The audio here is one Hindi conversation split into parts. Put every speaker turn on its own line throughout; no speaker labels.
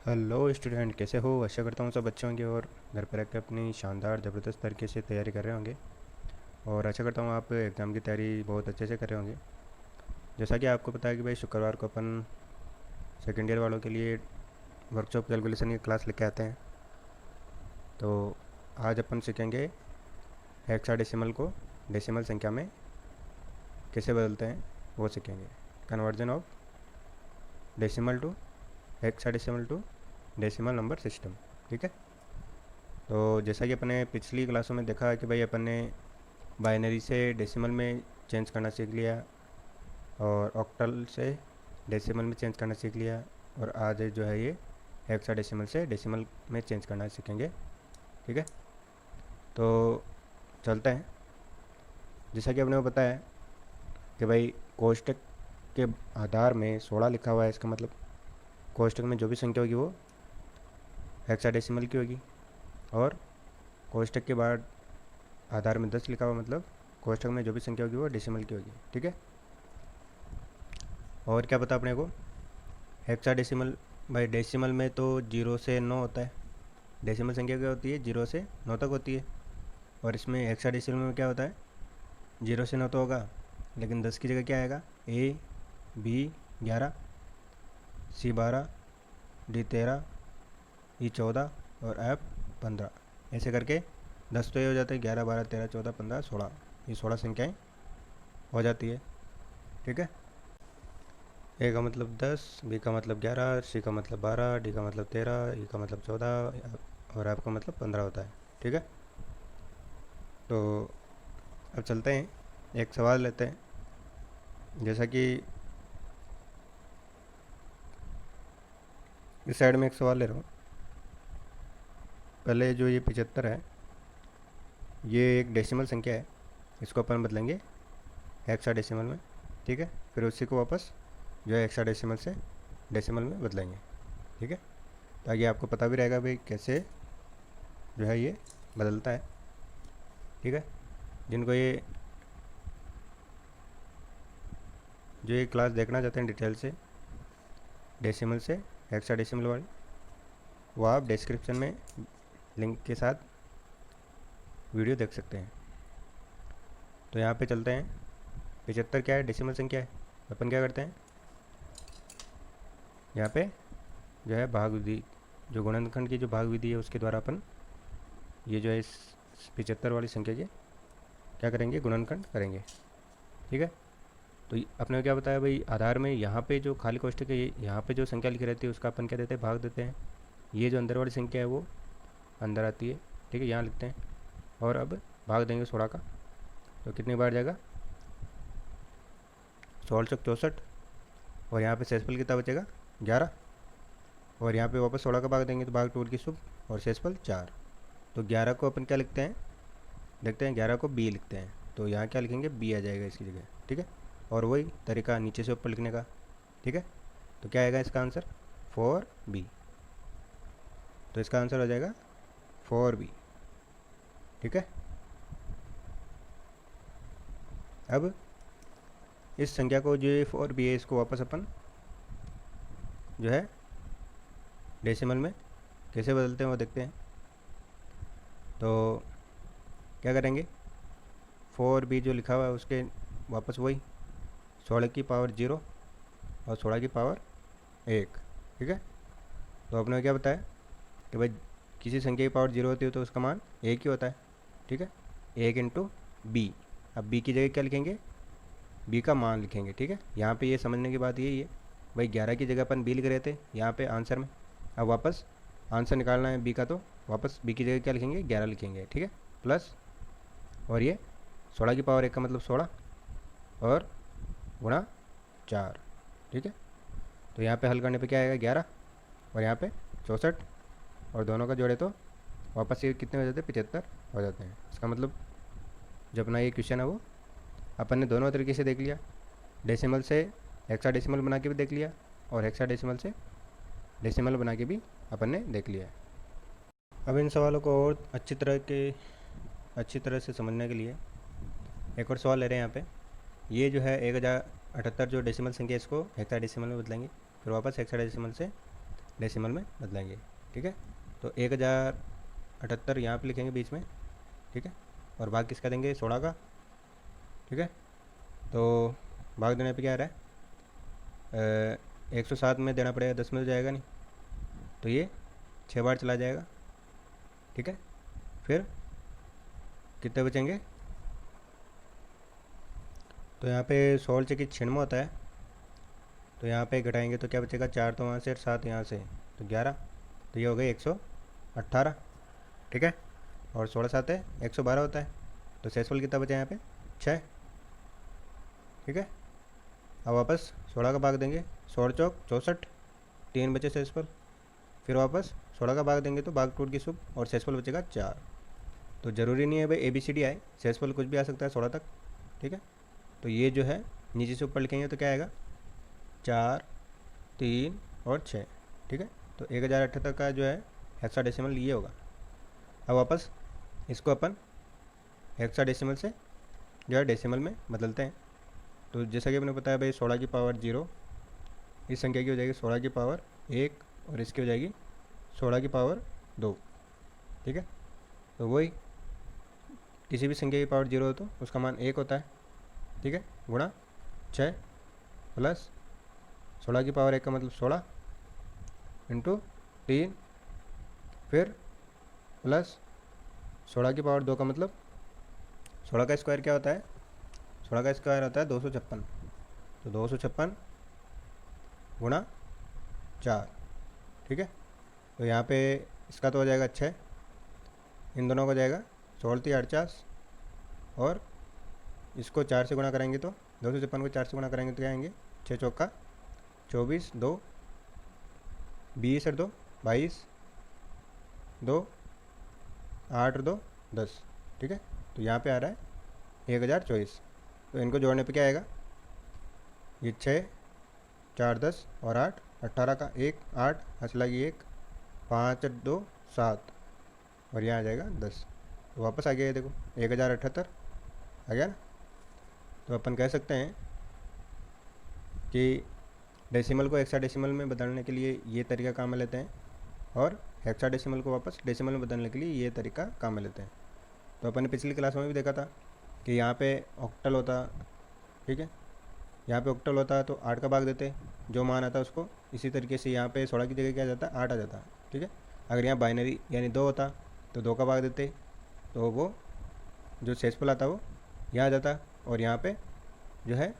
हेलो स्टूडेंट, कैसे हो? आशा करता हूँ सब अच्छे होंगे और घर पर रहकर अपनी शानदार ज़बरदस्त तरीके से तैयारी कर रहे होंगे। और आशा करता हूँ आप एग्ज़ाम की तैयारी बहुत अच्छे से कर रहे होंगे। जैसा कि आपको पता है कि भाई शुक्रवार को अपन सेकेंड ईयर वालों के लिए वर्कशॉप कैलकुलेशन की क्लास लेके आते हैं। तो आज अपन सीखेंगे हेक्साडेसिमल को डेसिमल संख्या में कैसे बदलते हैं, वो सीखेंगे। Conversion of decimal to hexadecimal to decimal number system. ठीक है। तो जैसा कि अपने पिछली क्लासों में देखा है कि भाई अपन ने बाइनरी से डेसिमल में चेंज करना सीख लिया और ऑक्टल से डेसिमल में चेंज करना सीख लिया, और आज जो है ये हेक्साडेसिमल से डेसिमल में चेंज करना सीखेंगे। ठीक है। तो चलते हैं। जैसा कि आपने को बताया कि भाई कोष्टक के आधार में 16 लिखा हुआ है, इसका मतलब कोष्टक में जो भी संख्या होगी वो हेक्साडेसिमल की होगी, और कोष्टक के बाद आधार में 10 लिखा हुआ मतलब कोष्टक में जो भी संख्या होगी वो डेसिमल की होगी। ठीक है। और क्या पता अपने को हेक्साडेसिमल, भाई डेसिमल में तो 0 से 9 होता है। डेसिमल संख्या क्या होती है? 0 से 9 तक होती है। और इसमें हेक्साडेसिमल में क्या होता है? 0 से 9 तो होगा, लेकिन 10 की जगह क्या आएगा? ए बी 11, सी 12, डी 13, ई 14 और एफ 15, ऐसे करके 10 तो ये हो जाता है, 11 12 13 14 15 16, ये 16 संख्याएँ हो जाती है। ठीक है। ए का मतलब 10, बी का मतलब 11, सी का मतलब 12, डी का मतलब 13, ई का मतलब 14 और एफ का मतलब 15 होता है। ठीक है। तो अब चलते हैं, एक सवाल लेते हैं। जैसा कि इस साइड में एक सवाल ले रहा हूँ। पहले जो ये 75 है, ये एक डेसिमल संख्या है, इसको अपन बदलेंगे हेक्साडेसिमल में। ठीक है। फिर उसी को वापस जो है हेक्साडेसिमल से डेसिमल में बदलेंगे। ठीक है। ताकि आपको पता भी रहेगा भाई कैसे जो है ये बदलता है। ठीक है। जिनको ये जो ये क्लास देखना चाहते हैं डिटेल से डेसिमल से हेक्साडेसिमल वाली, वो आप डिस्क्रिप्शन में लिंक के साथ वीडियो देख सकते हैं। तो यहाँ पे चलते हैं। 75 क्या है? डेसिमल संख्या है। अपन क्या करते हैं, यहाँ पे जो है भाग विधि, जो गुणनखंड की जो भाग विधि है उसके द्वारा अपन ये जो है इस 75 वाली संख्या के क्या करेंगे? गुणनखंड करेंगे। ठीक है। तो अपने को क्या बताया भाई, आधार में यहाँ पे जो खाली कोष्ठक है, यहाँ पे जो संख्या लिखी रहती है उसका अपन क्या देते हैं? भाग देते हैं। ये जो अंदर वाली संख्या है वो अंदर आती है। ठीक है, यहाँ लिखते हैं। और अब भाग देंगे 16 का, तो कितनी बार जाएगा? 16 चौक 64, और यहाँ पे शेषफल कितना बचेगा? 11। और यहाँ पे वापस 16 का भाग देंगे तो भाग टूट की शुभ और शेषफल 4। तो 11 को अपन क्या लिखते हैं? देखते हैं, 11 को बी लिखते हैं, तो यहाँ क्या लिखेंगे? बी आ जाएगा इसकी जगह। ठीक है। और वही तरीका नीचे से ऊपर लिखने का। ठीक है। तो क्या आएगा इसका आंसर? 4B। तो इसका आंसर हो जाएगा 4B। ठीक है। अब इस संख्या को जो 4B है इसको वापस अपन जो है डेसिमल में कैसे बदलते हैं वो देखते हैं। तो क्या करेंगे? 4B जो लिखा हुआ है उसके वापस वही 16 की पावर 0 और 16 की पावर 1। ठीक है। तो आपने क्या बताया कि भाई किसी संख्या की पावर 0 होती है तो उसका मान 1 ही होता है। ठीक है। 1 इंटू बी। अब बी की जगह क्या लिखेंगे? बी का मान लिखेंगे। ठीक है। यहाँ पे ये समझने की बात यही है भाई, 11 की जगह अपन बी लिख रहे थे यहाँ पे आंसर में। अब वापस आंसर निकालना है बी का, तो वापस बी की जगह क्या लिखेंगे? 11 लिखेंगे। ठीक है। प्लस, और ये 16 की पावर 1 का मतलब 16 और गुणा 4। ठीक है। तो यहाँ पे हल करने पे क्या आएगा? 11, और यहाँ पे 64, और दोनों का जोड़े तो वापस ये कितने हो जाते हैं? 75 हो जाते हैं। इसका मतलब जो अपना ये क्वेश्चन है वो अपन ने दोनों तरीके से देख लिया। डेसिमल से हेक्साडेसिमल बना के भी देख लिया, और हेक्साडेसिमल से डेसिमल बना के भी अपन ने देख लिया है। अब इन सवालों को और अच्छी तरह से समझने के लिए एक और सवाल ले रहे हैं यहाँ पे। ये जो है 1078 जो डेसिमल संख्या, इसको हेक्साडेसिमल में बदलेंगे, फिर वापस हेक्साडेसिमल से डेसिमल में बदलेंगे। ठीक है, तो 1078 यहाँ पे लिखेंगे बीच में। ठीक है, और भाग किसका देंगे? 16 का। ठीक है, तो भाग देने पे क्या आ रहा है? 107 में देना पड़ेगा, 10 में तो जाएगा नहीं, तो ये 6 बार चला जाएगा। ठीक है, फिर कितने बचेंगे? तो यहाँ पे 16 चौकी 96 होता है, तो यहाँ पे घटाएंगे तो क्या बचेगा? 4 तो वहाँ से और 7 यहाँ से, तो 11, तो ये हो गए 118। ठीक है, और 16 7 है 112 होता है, तो शेषफल कितना बचा यहाँ पे? 6। ठीक है, अब वापस 16 का भाग देंगे, 16 चौक 64, 3 बचे शेषफल। फिर वापस 16 का भाग देंगे तो भाग टूट की शुभ, और शेषफल बचेगा 4। तो ज़रूरी नहीं है भाई ABCD आए, शेषफल कुछ भी आ सकता है 16 तक। ठीक है, तो ये जो है नीचे से ऊपर लिखेंगे तो क्या आएगा? 4 3 और 6। ठीक है, तो 1078 का जो है हेक्साडेसिमल ये होगा। अब वापस इसको अपन हेक्साडेसिमल से जो है डेसिमल में बदलते हैं। तो जैसा कि आपने बताया भाई 16 की पावर 0 इस संख्या की हो जाएगी 16 की पावर 1, और इसकी हो जाएगी 16 की पावर 2। ठीक है, तो वही किसी भी संख्या की पावर 0 हो तो उसका मान 1 होता है। ठीक है, गुणा 6 प्लस 16 की पावर 1 का मतलब 16 इंटू 3, फिर प्लस 16 की पावर 2 का मतलब 16 का स्क्वायर क्या होता है? 16 का स्क्वायर होता है 256, तो 256 गुणा 4। ठीक है, तो यहाँ पे इसका तो हो जाएगा 6, इन दोनों का जाएगा 16 3 48, और इसको 4 से गुणा करेंगे तो 256 को 4 से गुणा करेंगे तो क्या आएंगे? 6 चौका 24, 2 20 और 2 22, 2 8 और 2 10। ठीक है, तो यहाँ पे आ रहा है 1024। तो इनको जोड़ने पे क्या आएगा? ये 6 4 10 और 8 18 का 1 8 हंस लगी 1 5 और 2 7, और यहाँ आ जाएगा 10। तो वापस आ गया ये देखो 1078 आ गया ना। तो अपन कह सकते हैं कि डेसिमल को हेक्साडेसिमल में बदलने के लिए ये तरीका काम में लेते हैं, और हेक्साडेसिमल को वापस डेसिमल में बदलने के लिए ये तरीका काम में लेते हैं। तो अपन ने पिछली क्लास में भी देखा था कि यहाँ पे ऑक्टल होता। ठीक है, यहाँ पे ऑक्टल होता तो 8 का भाग देते, जो मान आता उसको। इसी तरीके से यहाँ पे 16 की जगह क्या आ जाता? 8 आ जाता। ठीक है, अगर यहाँ बाइनरी यानी 2 होता तो 2 का भाग देते, तो वो जो शेषफल आता वो यहाँ आ जाता, और यहाँ पे जो है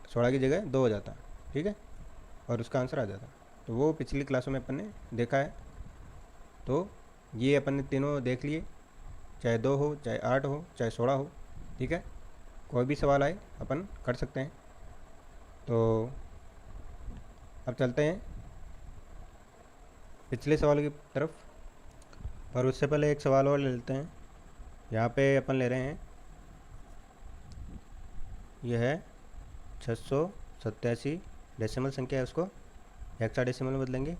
16 की जगह 2 हो जाता। ठीक है, और उसका आंसर आ जाता। तो वो पिछली क्लासों में अपन ने देखा है। तो ये अपन ने तीनों देख लिए, चाहे 2 हो, चाहे 8 हो, चाहे 16 हो। ठीक है, कोई भी सवाल आए अपन कर सकते हैं। तो अब चलते हैं पिछले सवाल की तरफ, पर उससे पहले एक सवाल और ले लेते हैं। यहाँ पे अपन ले रहे हैं, यह है 687 डेसिमल संख्या है, उसको हेक्साडेसिमल में बदलेंगे,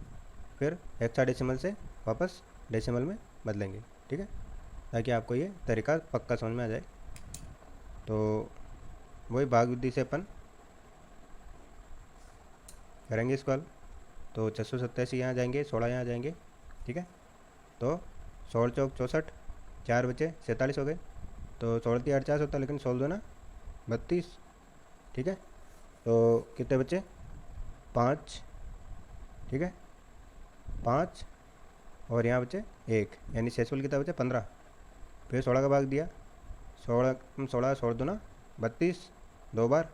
फिर हेक्साडेसिमल से वापस डेसिमल में बदलेंगे। ठीक है, ताकि आपको ये तरीका पक्का समझ में आ जाए। तो वही भाग विधि से अपन करेंगे इसको हल। तो 687 यहाँ जाएंगे, 16 यहाँ जाएंगे। ठीक है, तो 16 चौक 64, 4 बचे 47 हो गए, तो 16 3 48 होता, लेकिन 16 दो ना 32। ठीक है, तो कितने बचे? 5। ठीक है, 5 और यहाँ बचे 1, यानी शेषफल कितना बचे? 15। फिर 16 का भाग दिया, 16 दो ना 32 2 बार,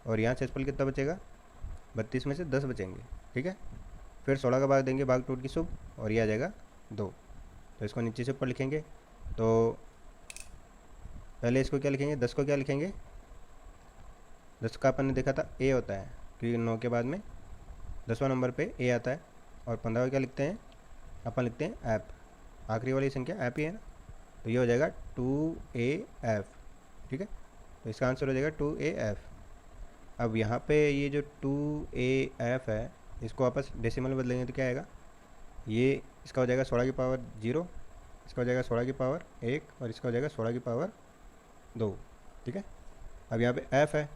और यहाँ शेषफल कितना बचेगा? 32 में से 10 बचेंगे। ठीक है, फिर 16 का भाग देंगे, भाग टूट की शुभ, और ये आ जाएगा 2। तो इसको नीचे से ऊपर लिखेंगे। तो पहले इसको क्या लिखेंगे? 10 को क्या लिखेंगे? 10 का अपन ने देखा था ए होता है, क्योंकि 9 के बाद में 10वां नंबर पे ए आता है। और 15 को क्या लिखते हैं? अपन लिखते हैं ऐप, आखिरी वाली संख्या ऐप ही है ना, तो ये हो जाएगा 2AF। ठीक है, तो इसका आंसर हो जाएगा 2AF। अब यहाँ पे ये जो 2AF है, इसको वापस डेसिमल में बदलेंगे तो क्या आएगा? ये इसका हो जाएगा 16 की पावर 0, इसका हो जाएगा 16 की पावर 1, और इसका हो जाएगा 16 की पावर 2। ठीक है, अब यहाँ पे F है,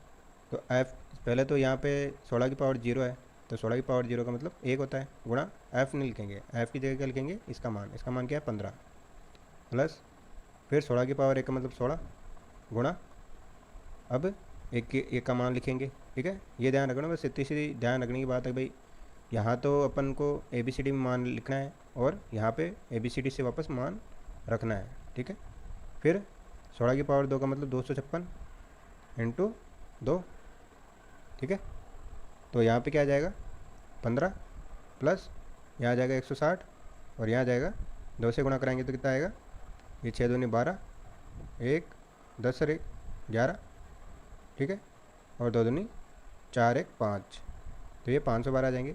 तो F पहले तो यहाँ पे 16 की पावर 0 है, तो 16 की पावर 0 का मतलब 1 होता है, गुणा f नहीं लिखेंगे, f की जगह क्या लिखेंगे, इसका मान क्या है 15, प्लस फिर 16 की पावर 1 का मतलब 16 गुणा, अब एक का मान लिखेंगे। ठीक है, ये ध्यान रखना, बस इतनी सी ध्यान रखने की बात है भाई। यहाँ तो अपन को ABCD में मान लिखना है और यहाँ पे ABCD से वापस मान रखना है। ठीक है, फिर 16 की पावर 2 का मतलब 256 इंटू 2। ठीक है, तो यहाँ पे क्या आ जाएगा 15 प्लस यहाँ आ जाएगा 160 और यहाँ आ जाएगा 2 से गुणा कराएंगे तो कितना आएगा, ये 6 दूनी 12, 1 10 और 1 11। ठीक है, और 2 दूनी 4 1 5, तो ये 512 आ जाएंगे।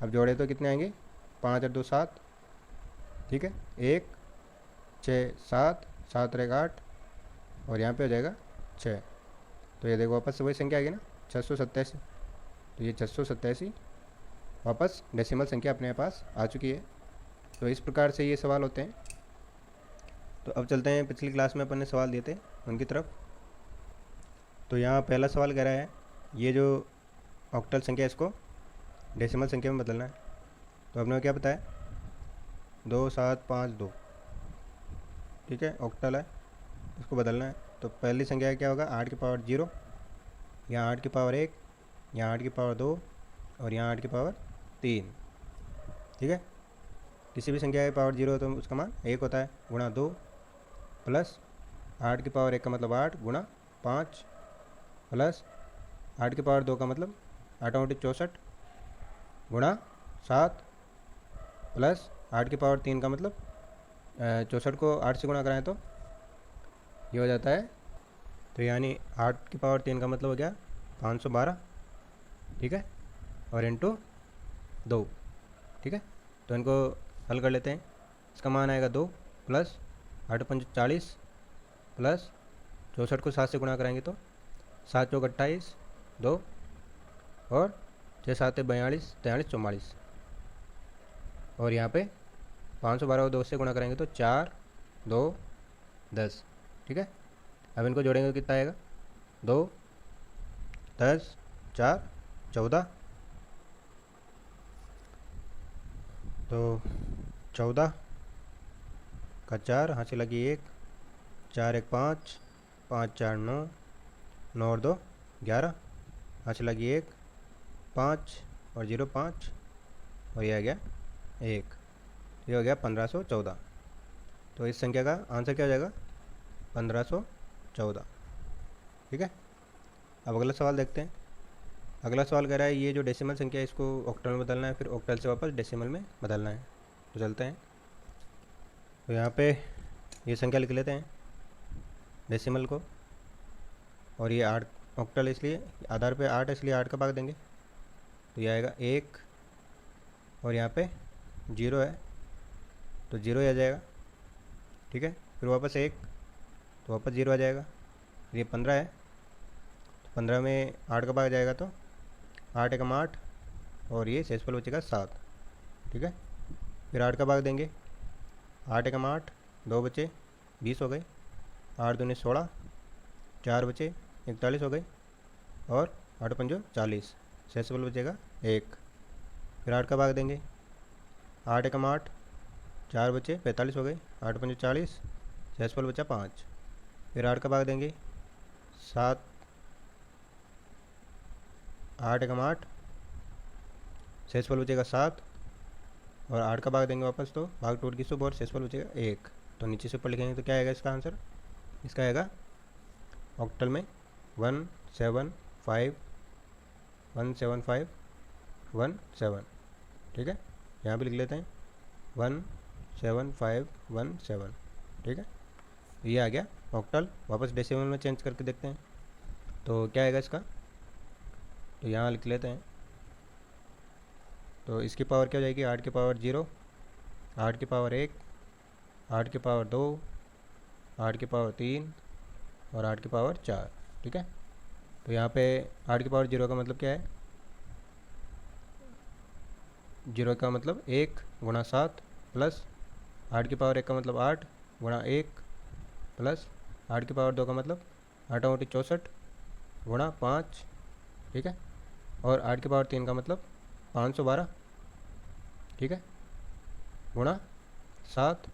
अब जोड़े तो कितने आएंगे, 5 और 2 7। ठीक है, 1 6 7 7 और 1 8 और यहाँ पे हो जाएगा 6। तो ये देखो वापस वही संख्या आ गई ना 687। तो ये 687 वापस डेसिमल संख्या अपने पास आ चुकी है। तो इस प्रकार से ये सवाल होते हैं। तो अब चलते हैं, पिछली क्लास में अपन ने सवाल दिए थे उनकी तरफ। तो यहाँ पहला सवाल कह रहा है ये जो ऑक्टल संख्या इसको डेसिमल संख्या में बदलना है। तो आपने क्या बताया 2 7 5 2। ठीक है, ऑक्टल है, इसको बदलना है। तो पहली संख्या क्या होगा 8 की पावर 0, यहाँ 8 की पावर 1, यहाँ 8 की पावर 2 और यहाँ 8 की पावर 3। ठीक है, किसी भी संख्या की पावर 0 हो तो उसका मान 1 होता है, गुणा 2 प्लस 8 की पावर 1 का मतलब 8 गुणा 5 प्लस 8 की पावर 2 का मतलब 8 64 गुणा 7 प्लस 8 की पावर 3 का मतलब 64 को 8 से गुणा कराएं तो ये हो जाता है, तो यानी 8 की पावर 3 का मतलब हो गया 512। ठीक है, और इंटू 2। ठीक है, तो इनको हल कर लेते हैं। इसका मान आएगा 2 प्लस 8 5 40 प्लस 64 को 7 से गुणा कराएंगे तो 7 चौक 28 2 और 6 7 42 43 44 और यहाँ पे 512 को 2 से गुणा करेंगे तो 4 2 10। ठीक है, अब इनको जोड़ेंगे तो कितना आएगा 2 10 4 14। तो 14 का 4 हाथ से लगी 1, 4 1 5 5 4 9 9 और 2 11, हाथ से लगी 1 5 और 0 5 और ये आ गया 1, ये हो गया 1514। तो इस संख्या का आंसर क्या हो जाएगा 1514। ठीक है, अब अगला सवाल देखते हैं। अगला सवाल कह रहा है ये जो डेसिमल संख्या है इसको ऑक्टल में बदलना है, फिर ऑक्टल से वापस डेसिमल में बदलना है। तो चलते हैं, तो यहाँ पे ये संख्या लिख लेते हैं डेसिमल को, और ये 8 ऑक्टल इसलिए आधार पे 8 इसलिए 8 का भाग देंगे तो ये आएगा 1 और यहाँ पे 0 है तो 0 ही आ जाएगा। ठीक है, फिर वापस 1 तो वापस 0 आ जाएगा। ये 15 है तो 15 में 8 का भाग जाएगा तो 8 एकम 8 और ये शेषफल बचेगा 7। ठीक है, फिर 8 का भाग देंगे, 8 एकम 8 2 बचे 20 हो गए, 8 दूनी 16 4 बचे 41 हो गए और 8 पंजो 40, शेषफल बचेगा 1। फिर 8 का भाग देंगे, 8 एकम 8 4 बचे 45 हो गए, 8 पंजो 40, शेषफल बचा 5। फिर 8 का भाग देंगे 7 8 एकम 8, शेषफल बचेगा 7 और 8 का भाग देंगे वापस तो भाग टूट की सुबह और शेषफल बचेगा 1। तो नीचे से ऊपर लिखेंगे तो क्या आएगा इसका आंसर, इसका आएगा ऑक्टल में 175 175 17। ठीक है, यहाँ पे लिख लेते हैं 17517। ठीक है, ये आ गया ऑक्टल। वापस डेसिमल में चेंज करके देखते हैं तो क्या आएगा इसका, तो यहाँ लिख लेते हैं। तो इसकी पावर क्या हो जाएगी 8 की पावर 0, 8 की पावर 1, 8 की पावर 2, 8 की पावर 3 और 8 की पावर 4। ठीक है, तो यहाँ पे 8 की पावर 0 का मतलब क्या है, 0 का मतलब 1 गुणा 7 प्लस 8 की पावर 1 का मतलब 8 गुणा 1 प्लस 8 की पावर 2 का मतलब 8 मोटी 64 गुणा 5। ठीक है, और 8 की पावर 3 का मतलब 512, ठीक है, गुणा 7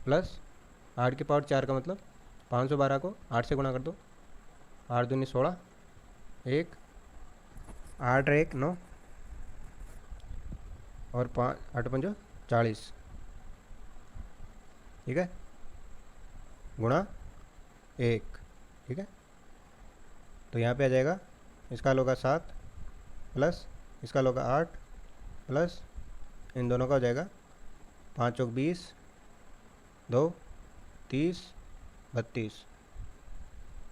प्लस 8 की पावर 4 का मतलब 512 को 8 से गुणा कर दो, 8 दूनी 16, 1 8 और 1 9 और 5 8 पंजो 40, ठीक है, गुणा 1, ठीक है। तो यहाँ पे आ जाएगा, इसका होगा 7 प्लस इसका होगा 8 प्लस इन दोनों का हो जाएगा 5 चौक 20, 2 30 32,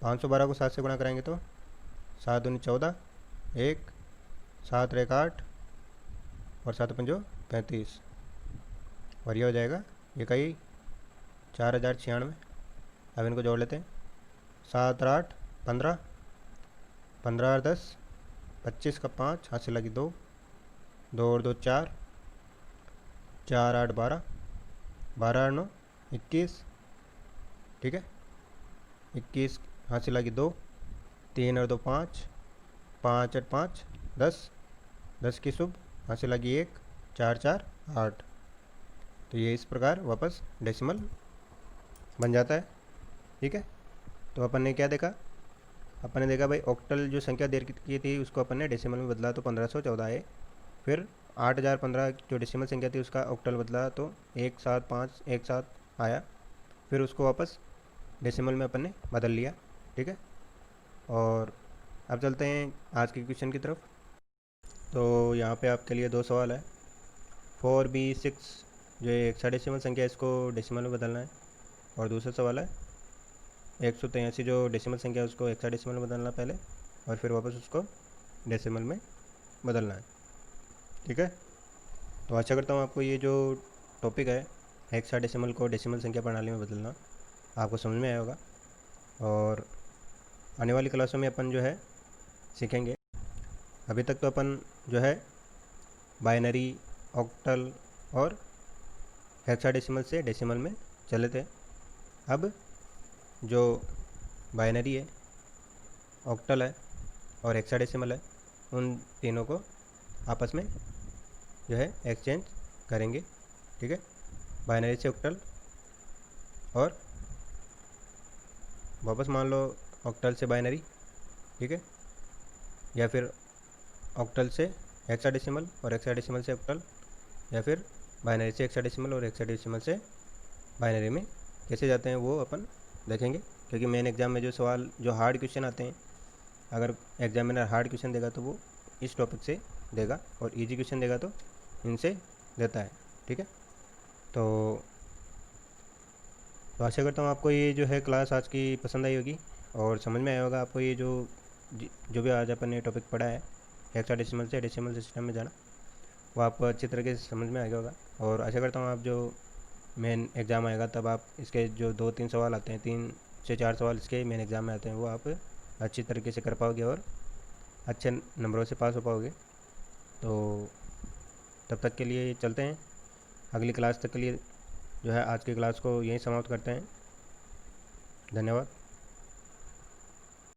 512 को 7 से गुणा कराएंगे तो 7 दूनी 14, 1 7 और 1 8 और 7 पंजो 35, और ये हो जाएगा ये कई 4096। अब इनको जोड़ लेते हैं, 7 और 8 15, 15 और 10 25 का 5, हाथ से लगी 2, 2 और 2 4, 4 8 12, 12 और 9 21, ठीक है, 21 हाथ से लगी 2, 3 और 2 5, 5 और 5 10, 10 की शुभ हाथ से लगी 1, 4 4 8। तो ये इस प्रकार वापस डेसिमल बन जाता है, ठीक है। तो अपन ने क्या देखा, अपन ने देखा भाई ऑक्टल जो संख्या दे की थी उसको अपन ने डेसिमल में बदला तो 1514 है। फिर 8015 जो डेसिमल संख्या थी उसका ऑक्टल बदला तो 17517 आया, फिर उसको वापस डेसिमल में अपन ने बदल लिया, ठीक है। और अब चलते हैं आज के क्वेश्चन की तरफ। तो यहाँ पे आपके लिए 2 सवाल है। 4B6 जो हेक्साडेसिमल संख्या है इसको डेसिमल में बदलना है, और दूसरा सवाल है 183 जो डेसिमल संख्या है उसको हेक्साडेसिमल में बदलना पहले, और फिर वापस उसको डेसिमल में बदलना है, ठीक है। तो आशा करता हूँ आपको ये जो टॉपिक है हेक्साडेसिमल को डेसिमल संख्या प्रणाली में बदलना आपको समझ में आया होगा, और आने वाली क्लासों में अपन जो है सीखेंगे। अभी तक तो अपन जो है बाइनरी, ऑक्टल और हेक्साडेसिमल से डेसिमल में चले थे। अब जो बाइनरी है, ऑक्टल है और हेक्साडेसिमल है, उन तीनों को आपस में जो है एक्सचेंज करेंगे, ठीक है। बाइनरी से ऑक्टल और वापस मान लो ऑक्टल से बाइनरी, ठीक है, या फिर ऑक्टल से हेक्साडेसिमल और हेक्साडेसिमल से ऑक्टल, या फिर बाइनरी से हेक्साडेसिमल और हेक्साडेसिमल से बाइनरी में कैसे जाते हैं वो अपन देखेंगे। क्योंकि मेन एग्ज़ाम में जो सवाल जो हार्ड क्वेश्चन आते हैं, अगर एग्जामिनर हार्ड क्वेश्चन देगा तो वो इस टॉपिक से देगा, और इजी क्वेश्चन देगा तो इनसे देता है, ठीक है। तो आशा करता हूँ आपको ये जो है क्लास आज की पसंद आई होगी और समझ में आया होगा आपको ये जो भी आज अपन ने टॉपिक पढ़ा है हेक्साडेसिमल से डेसिमल सिस्टम में जाना, वो आपको अच्छी तरीके से समझ में आ गया होगा। और आशा करता हूँ आप जो मेन एग्ज़ाम आएगा तब आप इसके जो 2-3 सवाल आते हैं, 3 से 4 सवाल इसके मेन एग्ज़ाम में आते हैं, वो आप अच्छी तरीके से कर पाओगे और अच्छे नंबरों से पास हो पाओगे। तो तब तक के लिए चलते हैं, अगली क्लास तक के लिए जो है आज की क्लास को यहीं समाप्त करते हैं। धन्यवाद।